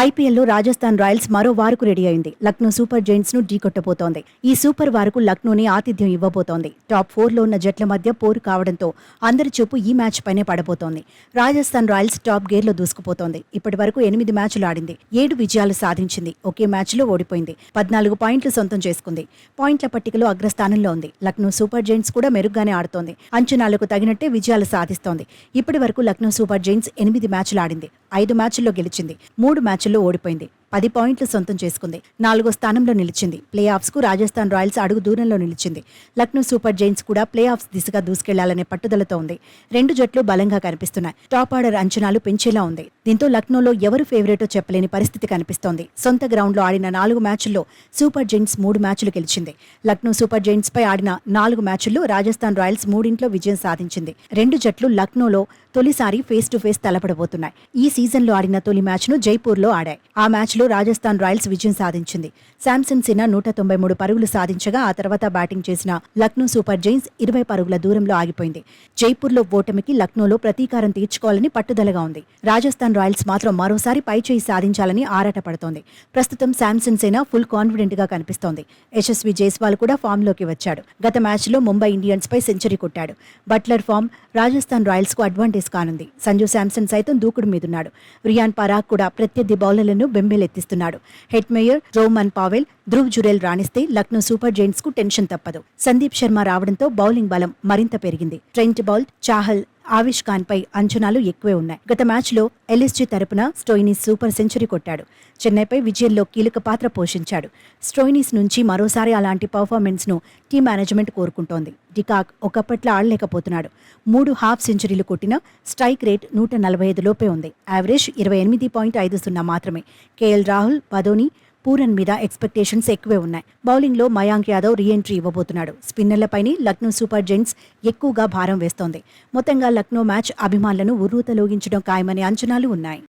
ఐపీఎల్లో రాజస్థాన్ రాయల్స్ మరో వారకు రెడీ అయింది. లక్నో సూపర్ జైంట్స్ ను ఢీకొట్టబోతోంది. ఈ సూపర్ వారకు లక్నోని ఆతిథ్యం ఇవ్వబోతోంది. టాప్ 4లో ఉన్న జట్ల మధ్య పోరు కావడంతో అందరి చూపు ఈ మ్యాచ్ పైనే పడబోతోంది. రాజస్థాన్ రాయల్స్ టాప్ గేర్లో దూసుకుపోతోంది. ఇప్పటి వరకు 8 మ్యాచ్లు ఆడింది. 7 విజయాలు సాధించింది. ఒకే మ్యాచ్లో ఓడిపోయింది. 14 పాయింట్లు సొంతం చేసుకుంది. పాయింట్ల పట్టికలో అగ్రస్థానంలో ఉంది. లక్నో సూపర్ జైంట్స్ కూడా మెరుగ్గానే ఆడుతోంది. అంచనాలకు తగినట్టే విజయాలు సాధిస్తోంది. ఇప్పటి వరకు లక్నో సూపర్ జైంట్స్ 8 మ్యాచ్లు ఆడింది. 5 మ్యాచ్ల్లో గెలిచింది. 3 మ్యాచ్ల్లో ఓడిపోయింది. 10 పాయింట్లు సొంతం చేసుకుంది. 4వ స్థానంలో నిలిచింది. ప్లే ఆఫ్స్ కు రాజస్థాన్ రాయల్స్ అడుగు దూరంలో నిలిచింది. లక్నో సూపర్ జైంట్స్ కూడా ప్లే ఆఫ్స్ దిశగా దూసుకెళ్లాలనే పట్టుదలతో ఉంది. రెండు జట్లు బలంగా కనిపిస్తున్నాయి. టాప్ ఆర్డర్ అంచనాలు పెంచేలా ఉంది. దీంతో లక్నోలో ఎవరు ఫేవరెటో చెప్పలేని పరిస్థితి కనిపిస్తోంది. సొంత గ్రౌండ్లో ఆడిన 4 మ్యాచ్ల్లో సూపర్ జైంట్స్ 3 మ్యాచ్లు గెలిచింది. లక్నో సూపర్ జైంట్స్ పై ఆడిన 4 మ్యాచ్ల్లో రాజస్థాన్ రాయల్స్ 3 విజయం సాధించింది. రెండు జట్లు లక్నోలో తొలిసారి ఫేస్ టు ఫేస్ తలపడబోతున్నాయి. ఈ సీజన్లో ఆడిన తొలి మ్యాచ్ను జైపూర్లో ఆడాయి. ఆ మ్యాచ్లో రాజస్థాన్ రాయల్స్ విజయం సాధించింది. శాంసన్ సేన 193 పరుగులు సాధించగా ఆ తర్వాత బ్యాటింగ్ చేసిన లక్నో సూపర్ జైంట్స్ 20 పరుగుల దూరంలో ఆగిపోయింది. జైపూర్లో ఓటమికి లక్నోలో ప్రతీకారం తీర్చుకోవాలని పట్టుదలగా ఉంది. రాజస్థాన్ రాయల్స్ మాత్రం మరోసారి పైచేయి సాధించాలని ఆరాటపడుతోంది. ప్రస్తుతం శాంసన్ సేన ఫుల్ కాన్ఫిడెంట్ గా కనిపిస్తోంది. యశస్వి జైస్వాల్ కూడా ఫామ్లోకి వచ్చాడు. గత మ్యాచ్లో ముంబై ఇండియన్స్ పై సెంచరీ కొట్టాడు. బట్లర్ ఫామ్ రాజస్థాన్ రాయల్స్ కు అడ్వాంటేజ్ కానుంది. సంజు శాంసన్ సైతం దూకుడు మీదున్నాడు. రియాన్ పరాగ్ కూడా ప్రత్యర్థి బౌలర్లను బెంబేలెత్తిస్తున్నాడు. Hetmyer, Rovman Powell, Dhruv Jurel రాణిస్తే లక్నో సూపర్ జైంట్స్ కు టెన్షన్ తప్పదు. సందీప్ శర్మ రావడంతో బౌలింగ్ బలం మరింత పెరిగింది. ట్రెంట్ బౌల్ట్, చాహల్, ఆవిష్ ఖాన్ పై అంచనాలు ఎక్కువే ఉన్నాయి. గత మ్యాచ్లో ఎల్ఎస్జీ తరపున స్టోయినిస్ సూపర్ సెంచరీ కొట్టాడు. చెన్నైపై విజయంలో కీలక పాత్ర పోషించాడు. స్టోయినిస్ నుంచి మరోసారి అలాంటి పర్ఫార్మెన్స్ ను టీం మేనేజ్మెంట్ కోరుకుంటోంది. డికాక్ ఒకప్పట్లా ఆడలేకపోతున్నాడు. 3 హాఫ్ సెంచరీలు కొట్టిన స్ట్రైక్ రేట్ 145 లోపే ఉంది. యావరేజ్ 28.50 మాత్రమే. కేఎల్ రాహుల్, పదోని, పూరన్ మీద ఎక్స్పెక్టేషన్స్ ఎక్కువే ఉన్నాయి. బౌలింగ్లో మయాంక్ యాదవ్ రీ-ఎంట్రీ ఇవ్వబోతున్నాడు. స్పిన్నర్లపైనే లక్నో సూపర్ జైంట్స్ ఎక్కువగా భారం వేస్తోంది. మొత్తంగా లక్నో మ్యాచ్ అభిమానులను ఉర్రూతలూగించడం ఖాయమనే అంచనాలు ఉన్నాయి.